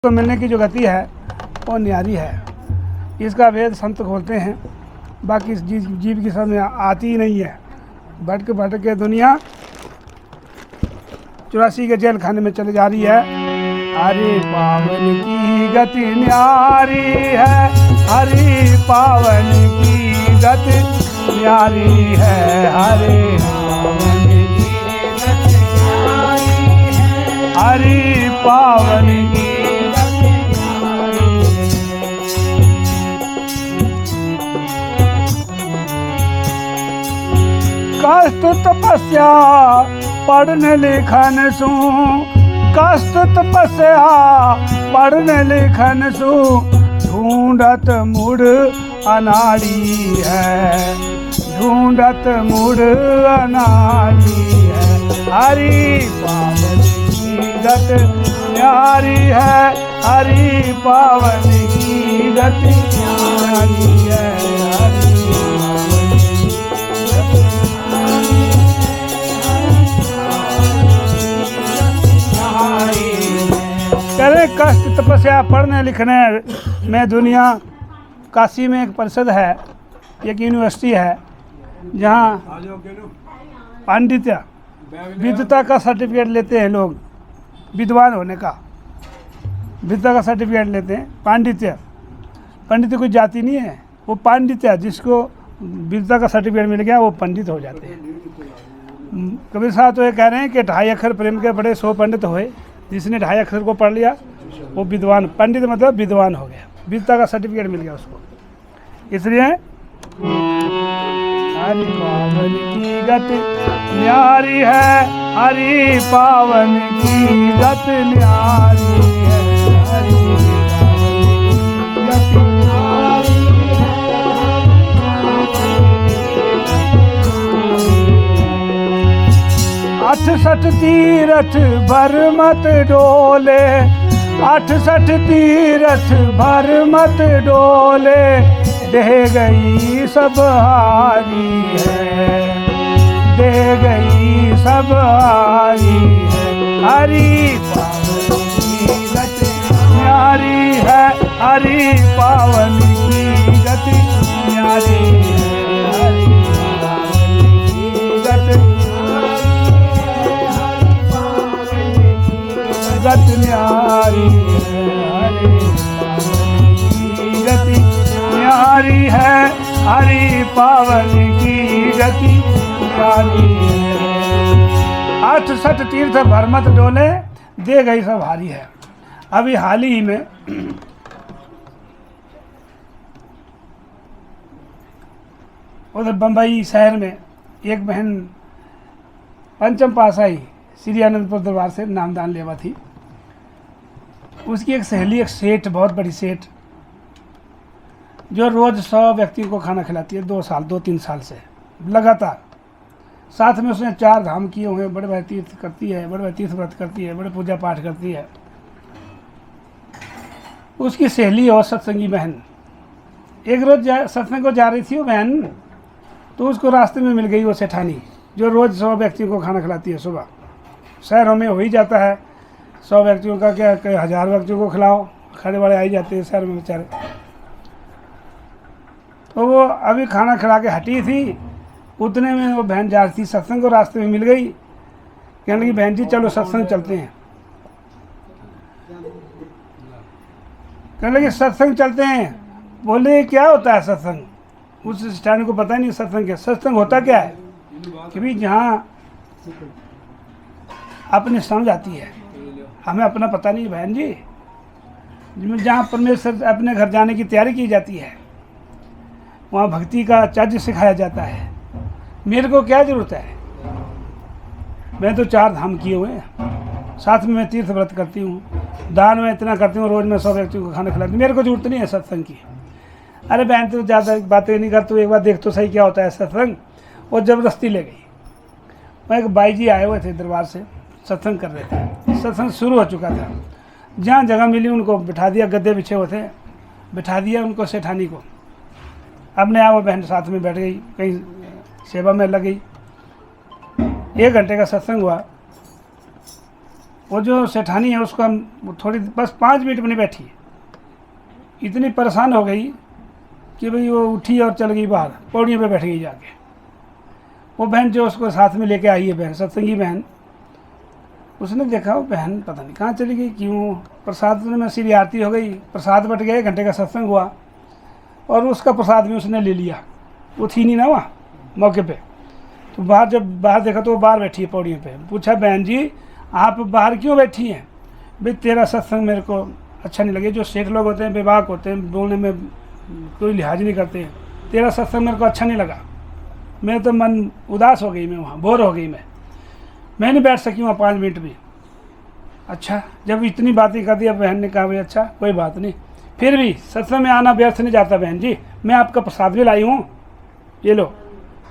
तो मिलने की जो गति है वो न्यारी है। इसका वेद संत खोलते हैं, बाकी इस जीव की समझ में आती ही नहीं है। भटक भटक के दुनिया 84 के जेल खाने में चले जा रही है। हरि पावन की गति न्यारी है, हरि पावन की गति न्यारी है, हरि पावन की गति न्यारी है, हरि पावन की गति न्यारी है। कष्ट तपस्या पढ़ने लिखन सु, कष्ट तपस्या पढ़ने लिखन सु, ढूंढत मुड़ अनाड़ी है, ढूंढत मुड़ अनाड़ी है। हरि पावन की गति न्यारी है, हरि पावन की गति न्यारी है, हरि करे कष्ट तपस्या पढ़ने लिखने में दुनिया। काशी में एक परिषद है, एक यूनिवर्सिटी है, जहाँ पांडित्य विद्वता का सर्टिफिकेट लेते हैं लोग, विद्वान होने का विद्वता का सर्टिफिकेट लेते हैं। पांडित्य कोई जाति नहीं है, वो पांडित्य, जिसको विद्वता का सर्टिफिकेट मिल गया वो पंडित हो जाते हैं। कबीर साहब तो ये कह रहे हैं कि 2.5 अक्षर प्रेम के बड़े 100 पंडित हुए, जिसने 2.5 अक्षर को पढ़ लिया वो विद्वान, पंडित मतलब विद्वान हो गया, विद्वता का सर्टिफिकेट मिल गया उसको। इसलिए हरि पावन की गति न्यारी है, हरि पावन की गति न्यारी है, हरि पावन की गति न्यारी है। 68 तीरथ भर मत डोले, 68 तीरथ भर मत डोले, दे गई सब हारी है, दे गई सब हारी है। हरि पावन की गति न्यारी है, हरि पावन की गति न्यारी है, हरि पावन की गति गति न्यारी है, हरि पावन की गति न्यारी है, हरि पावन की गति न्यारी है। 68 तीर्थ भर मत डोले, दे गई सब हारी है। अभी हाल ही में उधर बम्बई शहर में एक बहन पंचम पाशाही श्री आनंदपुर दरबार से नामदान लेवा थी। उसकी एक सहेली, एक सेठ, बहुत बड़ी सेठ, जो रोज़ 100 व्यक्तियों को खाना खिलाती है, 2-3 साल से लगातार। साथ में उसने 4 धाम किए हुए, बड़े बड़े तीर्थ करती है, बड़े बड़े तीर्थ व्रत करती है, बड़े पूजा पाठ करती है। उसकी सहेली और सत्संगी बहन एक रोज़ सत्संग को जा रही थी वो बहन, तो उसको रास्ते में मिल गई वो सेठानी, जो रोज़ 100 व्यक्तियों को खाना खिलाती है। सुबह शहरों में हो ही जाता है, 100 व्यक्तियों का क्या, कई 1000 व्यक्तियों को खिलाओ, खाने वाले आ ही जाते हैं शहर में बेचारे। तो वो अभी खाना खिला के हटी थी, उतने में वो बहन जा रही थी सत्संग को, रास्ते में मिल गई। कहने लगी बहन जी चलो सत्संग चलते हैं। कहने लगी सत्संग चलते हैं। बोले क्या होता है सत्संग? उस स्टैंड को पता नहीं सत्संग क्या, सत्संग होता क्या है कि भाई जहाँ अपनी समझ आती है, हमें अपना पता नहीं बहन जी, जहाँ परमेश्वर अपने घर जाने की तैयारी की जाती है, वहाँ भक्ति का चर्ज सिखाया जाता है। मेरे को क्या ज़रूरत है, मैं तो 4 धाम किए हुए हैं, साथ में मैं तीर्थ व्रत करती हूँ, दान में इतना करती हूँ, रोज़ मैं 100 व्यक्तियों को खाना खिलाती हूँ, मेरे को ज़रूरत नहीं है सत्संग की। अरे बहन तो ज़्यादा बातें नहीं कर, तू एक बार देख तो सही क्या होता है सत्संग। और ज़बरदस्ती ले गई। मैं एक बाई जी आए हुए थे दरबार से, सत्संग कर रहे थे, सत्संग शुरू हो चुका था। जहाँ जगह मिली उनको बिठा दिया, गद्दे बिछे हुए थे, बिठा दिया उनको सेठानी को। अपने आप वो बहन साथ में बैठ गई, कहीं सेवा में लग गई। 1 घंटे का सत्संग हुआ। वो जो सेठानी है उसको हम थोड़ी बस 5 मिनट में नहीं बैठी, इतनी परेशान हो गई कि भाई वो उठी और चल गई बाहर, पौड़ियों पे बैठ गई जाके। वो बहन जो उसको साथ में लेके आई है, बहन सत्संगी बहन, उसने देखा वो बहन पता नहीं कहाँ चली गई, क्यों। प्रसाद में श्री आरती हो गई, प्रसाद बट गए, 1 घंटे का सत्संग हुआ और उसका प्रसाद भी उसने ले लिया। वो थी नहीं ना वहाँ मौके पे। तो बाहर जब बाहर देखा तो वो बाहर बैठी है पौड़ियों पे। पूछा बहन जी आप बाहर क्यों बैठी हैं? भाई तेरा सत्संग मेरे को अच्छा नहीं लगे। जो सेठ लोग होते हैं बेबाक होते हैं, बोलने में कोई लिहाज नहीं करते हैं। तेरा सत्संग मेरे को अच्छा नहीं लगा, मैं तो मन उदास हो गई, मैं वहाँ बोर हो गई, मैं नहीं बैठ सकी वहाँ 5 मिनट भी। अच्छा, जब इतनी बातें कर दी, अब बहन ने कहा भाई अच्छा कोई बात नहीं, फिर भी सत्संग में आना व्यर्थ नहीं जाता बहन जी, मैं आपका प्रसाद भी लाई हूँ, ये लो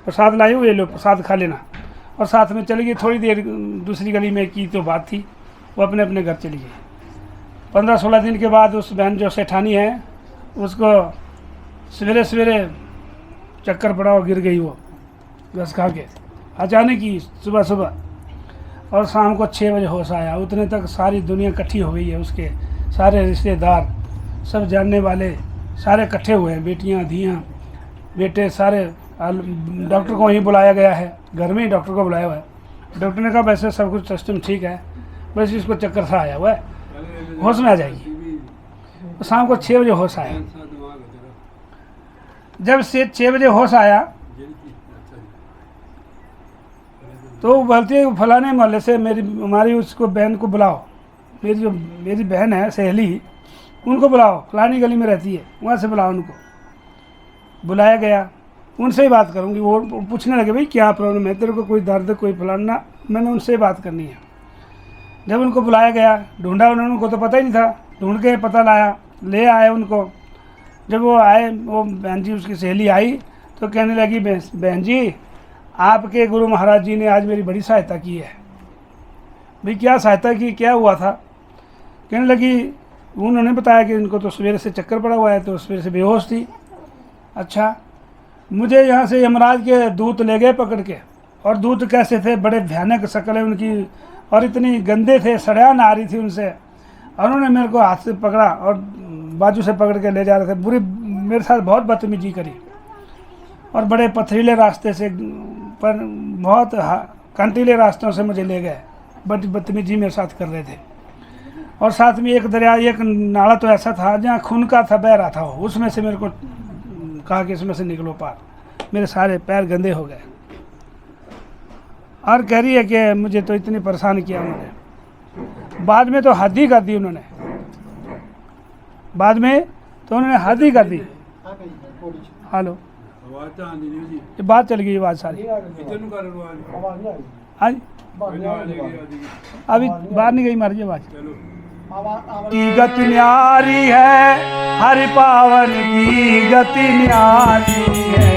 प्रसाद लाई हूँ, ये लो प्रसाद खा लेना। और साथ में चली गई। थोड़ी देर दूसरी गली में की तो बात थी, वो अपने अपने घर चली गई। 15-16 दिन के बाद उस बहन जो सेठानी है उसको सवेरे सवेरे चक्कर पड़ा और गिर गई, वो रस खा के अचानक ही सुबह सुबह। और शाम को 6 बजे होश आया। उतने तक सारी दुनिया इकट्ठी हो गई है, उसके सारे रिश्तेदार सब जानने वाले सारे इकट्ठे हुए हैं, बेटियां धियाँ बेटे सारे। डॉक्टर को ही बुलाया गया है, घर में ही डॉक्टर को बुलाया हुआ है। डॉक्टर ने कहा वैसे सब कुछ सिस्टम ठीक है, बस इसको चक्कर सा आया हुआ है, होश में आ जाएगी। तो शाम को 6 बजे होश आया। जब से 6 बजे होश आया तो बोलती है फलाने मोहल्ले से हमारी उसको बहन को बुलाओ, मेरी बहन है सहेली, उनको बुलाओ, फलानी गली में रहती है, वहाँ से बुलाओ उनको। बुलाया गया, उनसे ही बात करूँगी। वो पूछने लगे भाई क्या प्रॉब्लम है, तेरे को कोई दर्द कोई फलाना, मैंने उनसे बात करनी है। जब उनको बुलाया गया, ढूंढा उन्होंने, उनको तो पता ही नहीं था, ढूंढ के पता लाया, ले आए उनको। जब वो आए, वो बहन जी उसकी सहेली आई तो कहने लगी बहन जी आपके गुरु महाराज जी ने आज मेरी बड़ी सहायता की है। भाई क्या सहायता की, क्या हुआ था? कहने लगी उन्होंने बताया कि इनको तो सवेरे से चक्कर पड़ा हुआ है, तो सवेरे से बेहोश थी। अच्छा, मुझे यहाँ से यमराज के दूत ले गए पकड़ के, और दूत कैसे थे, बड़े भयानक शक्ल है उनकी और इतनी गंदे थे, सड़यान आ रही थी उनसे। और उन्होंने मेरे को हाथ से पकड़ा और बाजू से पकड़ के ले जा रहे थे, बुरी मेरे साथ बहुत बदतमीजी करी और बड़े पथरीले रास्ते से, पर बहुत कंटीले रास्तों से मुझे ले गए, बड़ी बदतमीजी मेरे साथ कर रहे थे। और साथ में एक दरिया, एक नाला तो ऐसा था जहाँ खून का था बह रहा था, उसमें से मेरे को कहा कि इसमें से निकलो पार। मेरे सारे पैर गंदे हो गए और कह रही है कि मुझे तो इतनी परेशान किया उन्होंने। बाद में तो हद ही कर दी उन्होंने, बाद में तो उन्होंने हद ही कर दी। हेलो, ये बात चल गई, आवाज़ सारी आज अभी बाहर नहीं गई मारी आवाज़। की गति न्यारी है हरि पावन की गति न्यारी है,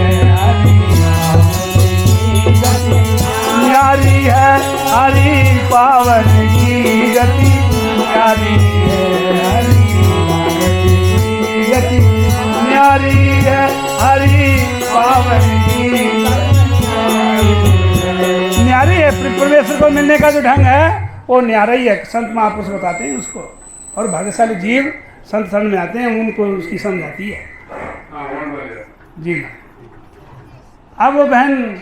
न्यारी है हरि पावन की गति न्यारी है, गति न्यारी है हरि पावन की न्यारी है। परमेश्वर को मिलने का जो ढंग है वो न्यारा ही है। संत महापुरुष बताते हैं उसको, और भाग्यशाली जीव संत शरण में आते हैं, उनको उसकी समझ आती है जी। अब वो बहन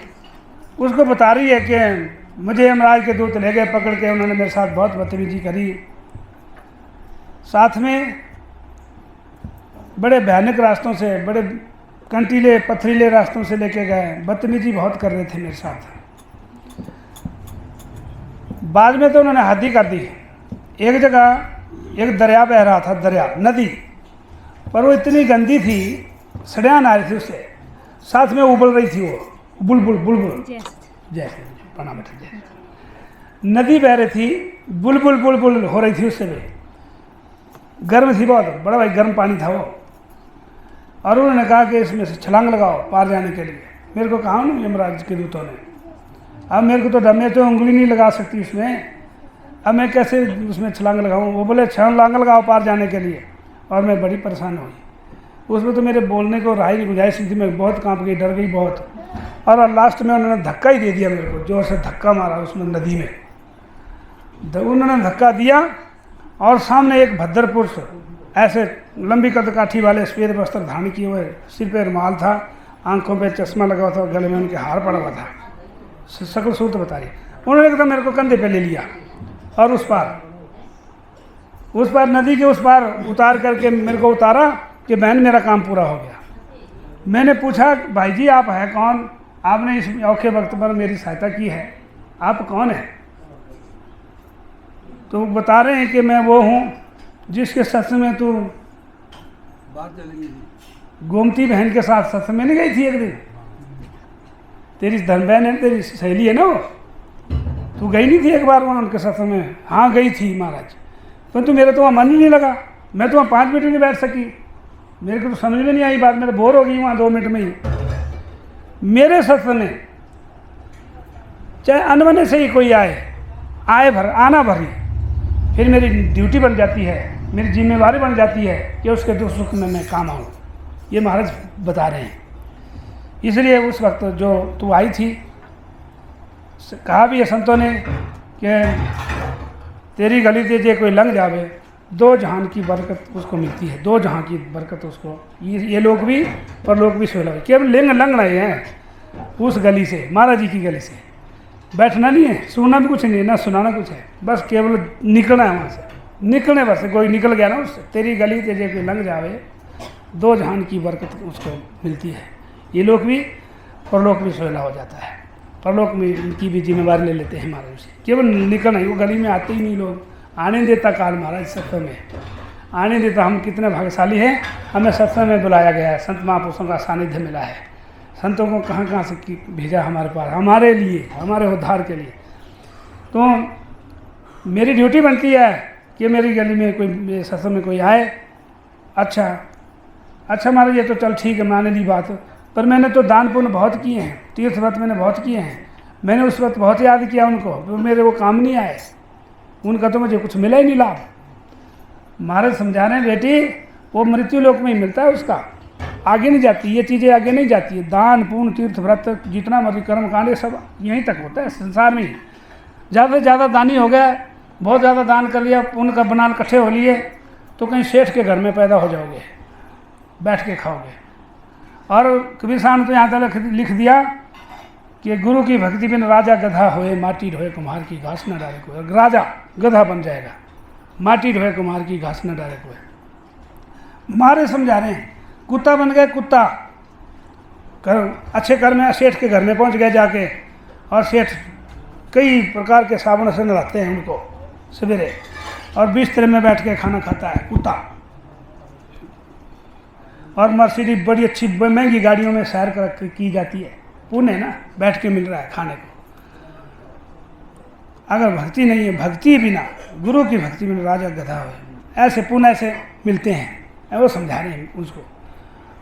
उसको बता रही है कि मुझे यमराज के दूत ले गए पकड़ के, उन्होंने मेरे साथ बहुत बदतमीजी करी, साथ में बड़े भयानक रास्तों से, बड़े कंटीले पथरीले रास्तों से लेके गए, बदतमीजी बहुत कर रहे थे मेरे साथ। बाद में तो उन्होंने हद ही कर दी। एक जगह एक दरिया बह रहा था, दरिया नदी, पर वो इतनी गंदी थी, सड़यान आ रही थी उससे, साथ में उबल रही थी वो, बुलबुल बुलबुल जैसे पना बैठे जैसे नदी बह रही थी, बुलबुल बुलबुल हो रही थी, उससे भी गर्म थी बहुत, बड़ा भाई गर्म पानी था वो। और उन्होंने कहा कि इसमें से छलांग लगाओ पार जाने के लिए। मेरे को कहा ना यमराज के दूतों ने, अब मेरे को तो डर, मैं तो उंगली नहीं लगा सकती उसमें, अब मैं कैसे उसमें छलांग लगाऊं? वो बोले छलांग लगाओ पार जाने के लिए, और मैं बड़ी परेशान हुई। उसमें तो मेरे बोलने को राह नहीं गुंजाइश थी, मैं बहुत कांप गई, डर गई बहुत। और लास्ट में उन्होंने धक्का ही दे दिया मेरे को, जोर से धक्का मारा उसमें नदी में। उन्होंने धक्का दिया और सामने एक भद्र पुरुष ऐसे लंबी कदकाठी वाले सफेद वस्त्र धारण किए हुए, सिर पे रुमाल था, आंखों पे चश्मा लगा हुआ था, गले में उनके हार पड़ा हुआ था, शकल सूरत बता रही। उन्होंने एकदम मेरे को कंधे पे ले लिया और उस पार नदी के उस पार उतार करके मेरे को उतारा कि बहन मेरा काम पूरा हो गया। मैंने पूछा भाई जी आप हैं कौन, आपने इस औखे वक्त पर मेरी सहायता की है, आप कौन हैं? तो बता रहे हैं कि मैं वो हूँ जिसके सत्संग में तू गोमती बहन के साथ सत्संग में नहीं गई थी एक दिन, तेरी धन बहन है, तेरी सहेली है ना वो, तू गई नहीं थी एक बार वहाँ उनके सत्संग में? हाँ गई थी महाराज, परंतु मेरा तो वहाँ मन ही नहीं लगा, मैं तो वहाँ 5 मिनट नहीं बैठ सकी, मेरे को तो समझ में नहीं आई बात, मैं तो बोर हो गई वहाँ 2 मिनट में ही। मेरे सत्संग में चाहे अनबने से ही कोई आना भरी, फिर मेरी ड्यूटी बन जाती है, मेरी जिम्मेवारी बन जाती है कि उसके दुख सुख में मैं काम आऊँ, ये महाराज बता रहे हैं। इसलिए उस वक्त जो तू आई थी, कहा भी है संतों ने कि तेरी गली से जे कोई लंघ जावे 2 जहान की बरकत उसको मिलती है, 2 जहां की बरकत उसको, ये लोग भी परलोक भी सोला, केवल लंघ रहे हैं उस गली से, महाराज जी की गली से। बैठना नहीं है, सुनना भी कुछ नहीं है, ना सुनाना कुछ है, बस केवल निकलना है वहाँ से, निकलने बस कोई निकल गया ना उससे, तेरी गली से जे कोई लंघ जावे 2 जहान की बरकत उसको मिलती है। ये लोग भी परलोक भी सोला हो जाता है, परलोक में उनकी भी जिम्मेवारी ले लेते हैं महाराज से, केवल निकलना ही, वो गली में आते ही नहीं लोग, आने देता काल महाराज सत्संग में आने देता। हम कितने भाग्यशाली हैं, हमें सत्संग में बुलाया गया है, संत महापुरुषों का सानिध्य मिला है, संतों को कहाँ कहाँ से भेजा हमारे पास, हमारे लिए, हमारे उद्धार के लिए। तो मेरी ड्यूटी बनती है कि मेरी गली में कोई सत्संग में कोई आए, अच्छा महाराज ये तो चल ठीक है, मान ली बात, पर मैंने तो दान पुण्य बहुत किए हैं, तीर्थ व्रत मैंने बहुत किए हैं, मैंने उस वक्त बहुत याद किया उनको, तो मेरे वो काम नहीं आए, उनका तो मुझे कुछ मिला ही नहीं लाभ। महाराज समझा रहे हैं बेटी, वो मृत्यु लोक में ही मिलता है, उसका आगे नहीं जाती, ये चीज़ें आगे नहीं जाती है। दान पुण्य तीर्थ व्रत जितना मर्जी कर्म कांड सब यहीं तक होता है संसार में ही। ज़्यादा से ज़्यादा दानी हो गया, बहुत ज़्यादा दान कर लिया, पुण्य का बनान इकट्ठे हो लिए, तो कहीं सेठ के घर में पैदा हो जाओगे, बैठ के खाओगे। और कबीर साहब ने तो यहाँ तक लिख दिया कि गुरु की भक्ति बिन राजा गधा होए, माटी ढोए कुम्हार की घास न डाले कोई। राजा गधा बन जाएगा, माटी ढोए कुम्हार की घास न डाले कोई। मारे समझा रहे हैं, कुत्ता बन गए, कुत्ता अच्छे कर्म में सेठ के घर में पहुंच गए जाके, और सेठ कई प्रकार के साबुन से नहलाते हैं उनको सवेरे, और बिस्तर में बैठ के खाना खाता है कुत्ता। और मर्सिडीज बड़ी अच्छी महंगी गाड़ियों में सैर की जाती है, पुण्य ना, बैठ के मिल रहा है खाने को। अगर भक्ति नहीं है, भक्ति बिना, गुरु की भक्ति बिना राजा गधा हो, ऐसे पुण्य ऐसे मिलते हैं, वो समझा रहे हैं उसको।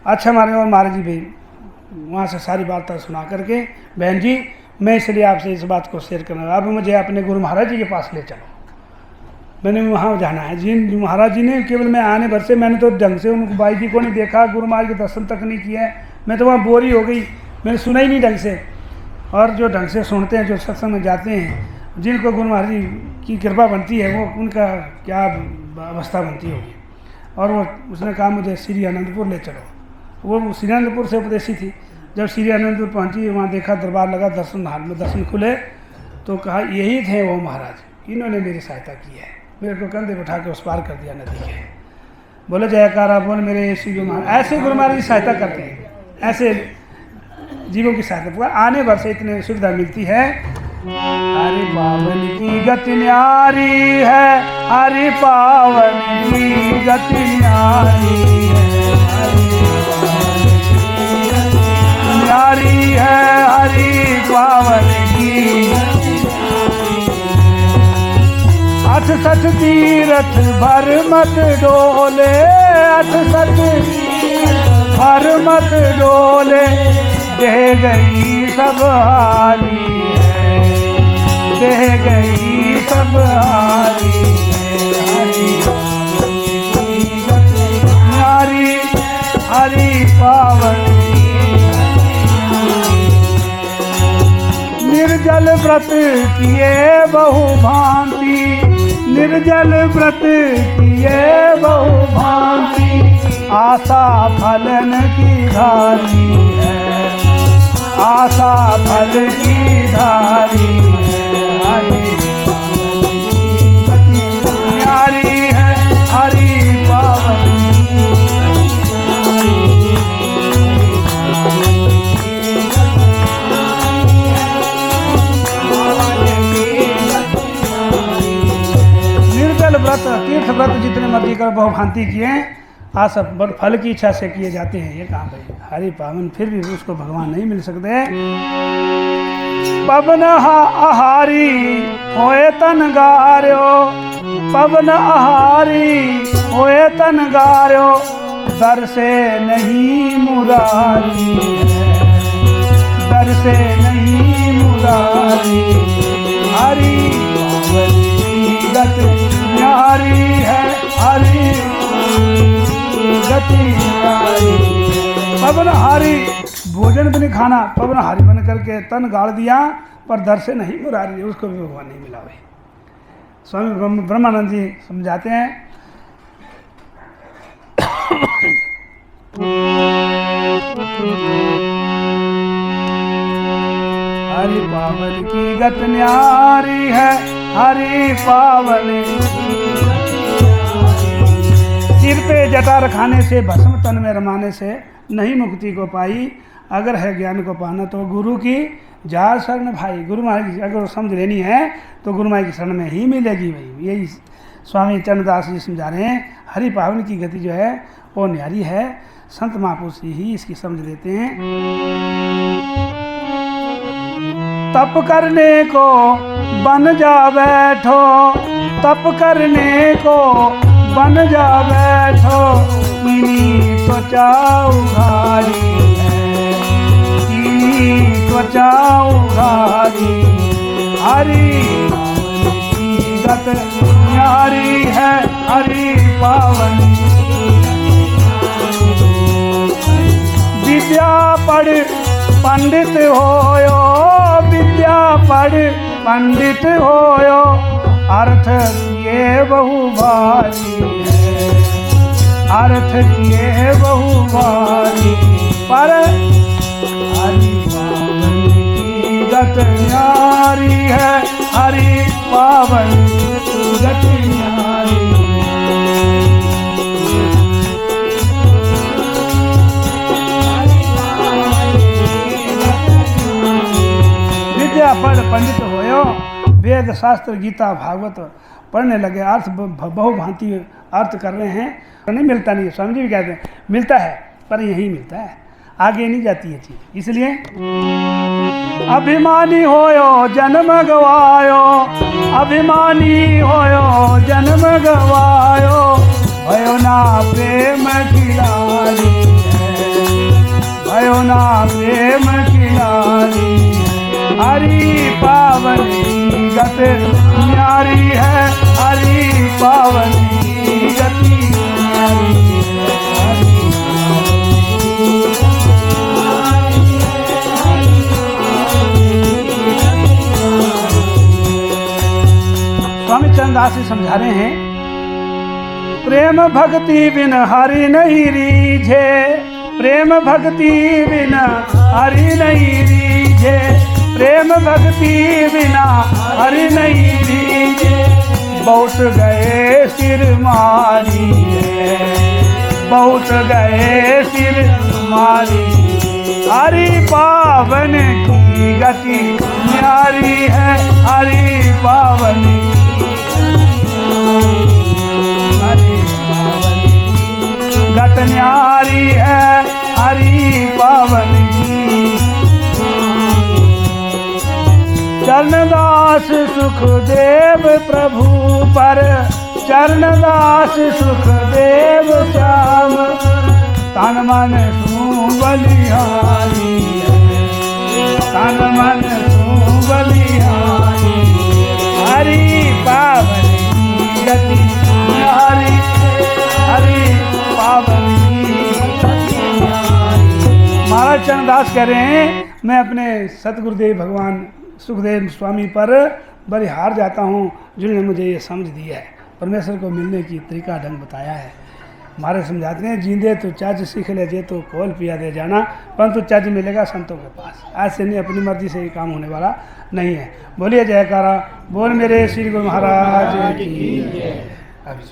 अच्छा हमारे और महाराज जी भाई वहाँ से सारी बात सुना करके, बहन जी मैं इसलिए आपसे इस बात को शेयर करना, अब मुझे अपने गुरु महाराज जी के पास ले चलो, मैंने वहाँ जाना है। जी महाराज जी ने केवल मैं आने भर से, मैंने तो ढंग से उनको बाई जी को नहीं देखा, गुरु महाराज के दर्शन तक नहीं किया है, मैं तो वहाँ बोरी हो गई, मैंने सुना ही नहीं ढंग से। और जो ढंग से सुनते हैं, जो सत्संग में जाते हैं, जिनको गुरु महाराज जी की कृपा बनती है, वो उनका क्या अवस्था बनती होगी। और वो उसने कहा मुझे श्री आनंदपुर ले चलो, वो श्री आनंदपुर से उपदेशी थी। जब श्री आनंदपुर पहुँची, वहाँ देखा दरबार लगा, दर्शन हाल में दर्शन खुले, तो कहा यही थे वो महाराज, इन्होंने मेरी सहायता की है, मेरे को कंधे बैठा के उस पार कर दिया नदी के। बोले जयकारा बोल मेरे ऐसे गुरु महाराज, ऐसे गुरु महाराज की सहायता करते हैं, ऐसे जीवों की सहायता आने भर से इतने सुविधा मिलती है। हरि पावन की गति न्यारी है, हरि पावन की गति न्यारी है, न्यारी है हरि पावन की। 68 तीरथ भर मत डोले, 68 भर मत डोले, दे गई सब हारी है, दे गई सब हारी है। न्यारी हरि पावन निर्जल व्रत किए बहु भांति, निर्जल व्रत किए बहु भांति, आशा फलन की धारी है, आशा फल की धारी है। हरि न्यारी है, हरि पावन व्रत, तीर्थ व्रत जितने मर्जी कर बहुभांति किए, आ सब फल की इच्छा से किए जाते हैं। ये कहाँ भाई हरि पावन, फिर भी उसको भगवान नहीं मिल सकते। पवन आहारी होए तन गार्यो, पवन आहारी होए तन गार्यो, दर से नहीं मुरारी है, दर से नहीं मुरारी। हरि पावन की गति न्यारी है, हरि गति न्यारी। पवन हारी, भोजन भी नहीं खाना, पवन हारी बन करके तन गाड़ दिया, पर दर से नहीं मुरारी, उसको भी भगवान नहीं मिला भाई। स्वामी ब्रह्मानंद जी समझाते हैं, हरि पावन की गत न्यारी है, हरि पावन। सिर पे जटा रखाने से, भस्म तन में रमाने से नहीं मुक्ति को पाई। अगर है ज्ञान को पाना तो गुरु की जा शरण भाई। गुरु महाराज की अगर समझ लेनी है तो गुरु महाराज की शरण में ही मिलेगी भाई। यही स्वामी चरणदास जी समझा रहे हैं। हरि पावन की गति जो है वो न्यारी है। संत महापुरुष ही इसकी समझ देते हैं। तप करने को बन जा बैठो, तप करने को बन जा बैठो, कीनी त्वचा उघारी है, कीनी त्वचा उघारी। हरि पावन की गत न्यारी है, हरि पावन। विद्या पढ़ पंडित होयो, विद्या पढ़ पंडित होयो, अर्थ किए बहु भारी है, अर्थ किए बहु भारी। पर हरि पावन की गत न्यारी है, हरि पावन की गत न्यारी। विद्या पढ़ पंडित होयो, वेद शास्त्र गीता भागवत पढ़ने लगे, अर्थ बहुभांति अर्थ कर रहे हैं, नहीं मिलता नहीं। स्वामी जी भी कहते हैं मिलता है पर यही मिलता है, आगे नहीं जाती है चीज। इसलिए अभिमानी होयो जन्म गवायो, अभिमानी होयो जन्म गवायो, भयो ना प्रेम खिलाड़ी है, भयो ना प्रेम खिलाड़ी। हरि पावन की गत न्यारी है, हरि पावन की गति न्यारी है। स्वामी चरणदास जी समझा रहे हैं, प्रेम भक्ति बिन हरि नहीं रीझे, प्रेम भक्ति बिन हरि नहीं रीझे, प्रेम भक्ति बिना हरि नहीं रीझे। बहुत गए सिर मारी है, बहुत गए सिर मारी। हरि पावन की गति न्यारी है, हरि पावन हरि पावन गत न्यारी है, हरि पावन की। चरणदास सुखदेव प्रभु पर, चरणदास सुखदेव श्याम, तन मन सू बलिहारी है, तन मन सू बलिहारी। हरि पावन की गति न्यारी, हरि पावन की गति न्यारी। महाराज चरणदास कह रहे हैं, मैं अपने सतगुरुदेव भगवान सुखदेव स्वामी पर बड़ी हार जाता हूँ जिन्होंने मुझे ये समझ दिया है, परमेश्वर को मिलने की तरीका ढंग बताया है। हमारे समझाते हैं जींदे तो चज सीख ले जे तो कोल पिया दे जाना, परंतु चज मिलेगा संतों के पास। आज से नहीं, अपनी मर्जी से ये काम होने वाला नहीं है। बोलिए जयकारा, बोल मेरे श्री गुरु महाराज की जय। अभी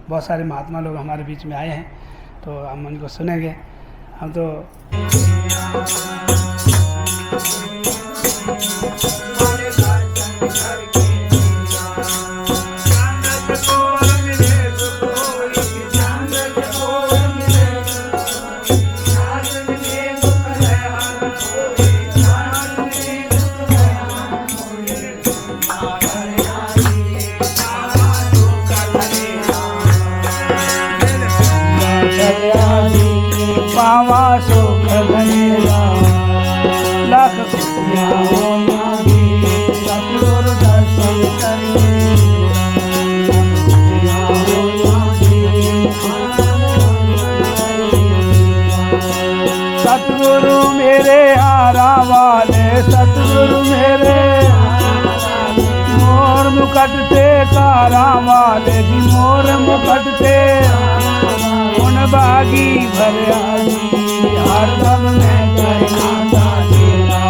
बहुत सारे महात्मा लोग हमारे बीच में आए हैं, तो हम उनको सुनेंगे। हम तो पावा सुख घनेरा लाख खुशियाँ सतगुरु दर्शन करने, सतगुरु मेरे हारा वाले, सतगुरु मेरे मोर मुकट ते कारा वाले जी, मोर मुकट ते बागी भरिया जी, हर दम में चरना तेरा,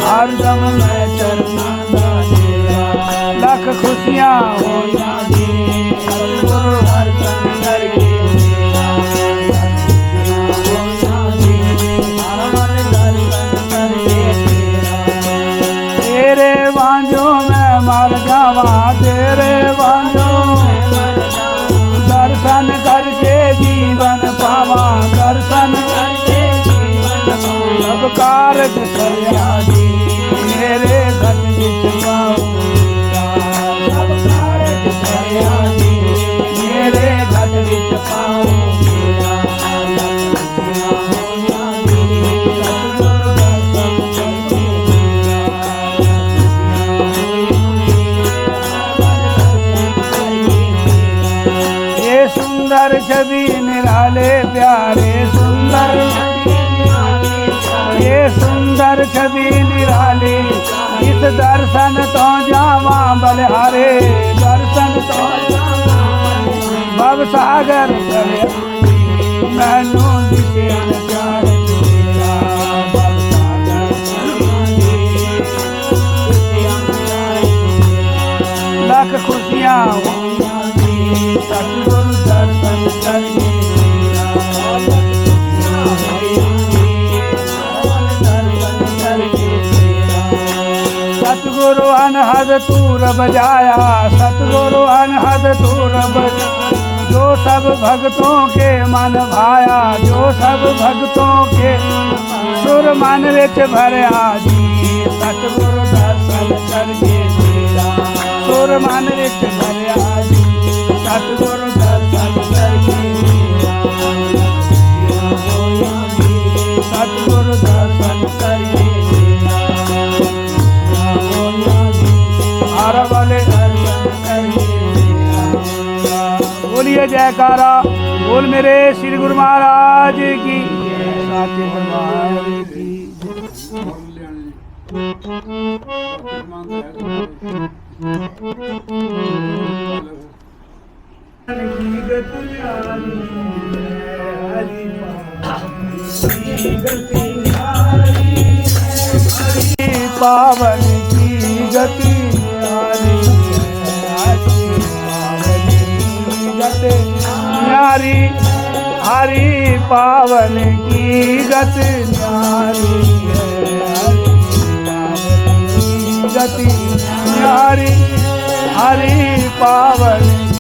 हर दम में चरना तेरा, लख खुशियाँ हो जी, सतगुरु हर दम करके तेरे बांझों में मर जावा, तेरे बांझों दर्शन करके जीवन पावा, दर्शन करके जीवन पावा, सब कारज करया जी मेरे घट विच पाऊंगा, सब कारज करया जी मेरे घट विच पाऊंगा, सुंदर छवि निराले प्यारे, सुंदर ये सुंदर छवि निराली, इस दर्शन तो जावा बलिहारे, दर्शन तो भव सागर मैनू दिखे प्यार तेरा, भव सागर लख खुशियाँ सतगुरु दर्शन करके, सतगुरु अनहद तूर बजाया, सतगुरु अनहद तूर बजाया, जो सब भक्तों के मन भाया, जो सब भक्तों के सुर मन विच भरया जी, सतगुरु दर्शन करके सुर मन विच भरया जी, सतगुरु दर्शन करके, सतगुरु दर्शन करके, हर वाले दर्शन करके। बोलिए जयकारा, बोल मेरे श्री गुरु महाराज की, साचे दरबार की। पावन की गति न्यारी, हरि पावन की गति न्यारी, गति न्यारी, हरि पावन